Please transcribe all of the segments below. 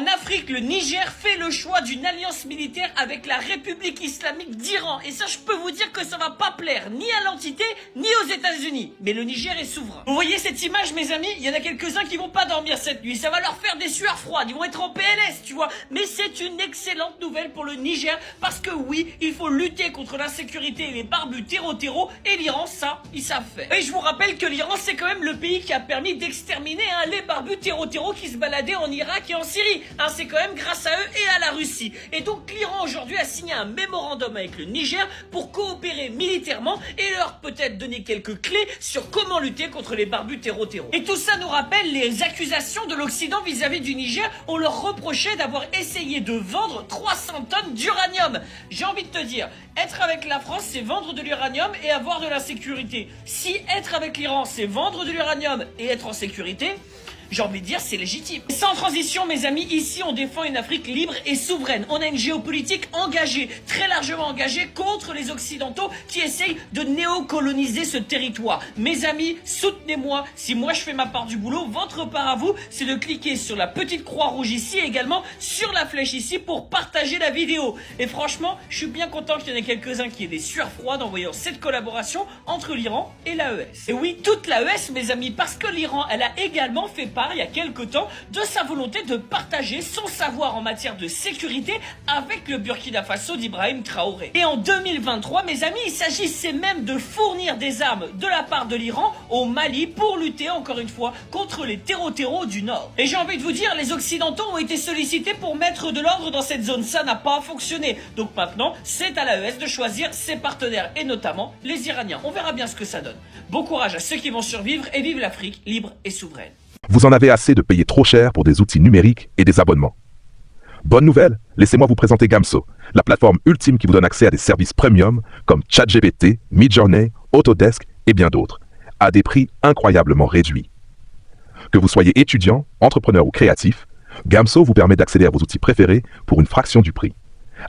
En Afrique, le Niger fait le choix d'une alliance militaire avec la République islamique d'Iran. Et ça, je peux vous dire que ça va pas plaire ni à l'entité, ni aux États-Unis. Mais le Niger est souverain. Vous voyez cette image, mes amis? Il y en a quelques-uns qui vont pas dormir cette nuit. Ça va leur faire des sueurs froides. Ils vont être en PLS, tu vois. Mais c'est une excellente nouvelle pour le Niger. Parce que oui, il faut lutter contre l'insécurité et les barbus terreau. Et l'Iran, ça, ils savent faire. Et je vous rappelle que l'Iran, c'est quand même le pays qui a permis d'exterminer les barbus terreau qui se baladaient en Irak et en Syrie. C'est quand même grâce à eux et à la Russie. Et donc l'Iran aujourd'hui a signé un mémorandum avec le Niger pour coopérer militairement et leur peut-être donner quelques clés sur comment lutter contre les barbus terreau. Et tout ça nous rappelle les accusations de l'Occident vis-à-vis du Niger. On leur reprochait d'avoir essayé de vendre 300 tonnes d'uranium. J'ai envie de te dire, être avec la France, c'est vendre de l'uranium et avoir de la sécurité. Si être avec l'Iran, c'est vendre de l'uranium et être en sécurité, j'ai envie de dire, c'est légitime. Sans transition, mes amis, ici, on défend une Afrique libre et souveraine. On a une géopolitique engagée, très largement engagée contre les Occidentaux qui essayent de néocoloniser ce territoire. Mes amis, soutenez-moi. Si moi, je fais ma part du boulot, votre part à vous, c'est de cliquer sur la petite croix rouge ici et également sur la flèche ici pour partager la vidéo. Et franchement, je suis bien content qu'il y en ait quelques-uns qui aient des sueurs froides en voyant cette collaboration entre l'Iran et l'AES. Et oui, toute l'AES, mes amis, parce que l'Iran, elle a également fait il y a quelque temps de sa volonté de partager son savoir en matière de sécurité avec le Burkina Faso d'Ibrahim Traoré. Et en 2023, mes amis, il s'agissait même de fournir des armes de la part de l'Iran au Mali pour lutter encore une fois contre les terreau du Nord. Et j'ai envie de vous dire, les Occidentaux ont été sollicités pour mettre de l'ordre dans cette zone. Ça n'a pas fonctionné. Donc maintenant, c'est à l'AES de choisir ses partenaires et notamment les Iraniens. On verra bien ce que ça donne. Bon courage à ceux qui vont survivre et vive l'Afrique libre et souveraine. Vous en avez assez de payer trop cher pour des outils numériques et des abonnements. Bonne nouvelle, laissez-moi vous présenter Gamso, la plateforme ultime qui vous donne accès à des services premium comme ChatGPT, Midjourney, Autodesk et bien d'autres, à des prix incroyablement réduits. Que vous soyez étudiant, entrepreneur ou créatif, Gamso vous permet d'accéder à vos outils préférés pour une fraction du prix.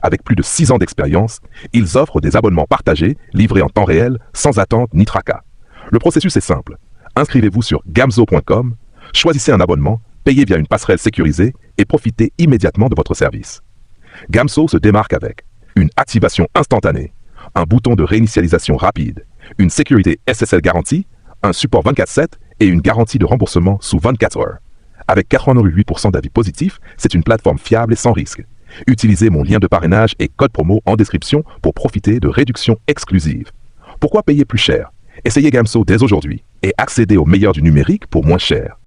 Avec plus de 6 ans d'expérience, ils offrent des abonnements partagés, livrés en temps réel, sans attente ni tracas. Le processus est simple. Inscrivez-vous sur gamso.com, choisissez un abonnement, payez via une passerelle sécurisée et profitez immédiatement de votre service. Gamso se démarque avec une activation instantanée, un bouton de réinitialisation rapide, une sécurité SSL garantie, un support 24/7 et une garantie de remboursement sous 24 heures. Avec 88% d'avis positifs, c'est une plateforme fiable et sans risque. Utilisez mon lien de parrainage et code promo en description pour profiter de réductions exclusives. Pourquoi payer plus cher? Essayez Gamso dès aujourd'hui et accédez au meilleur du numérique pour moins cher.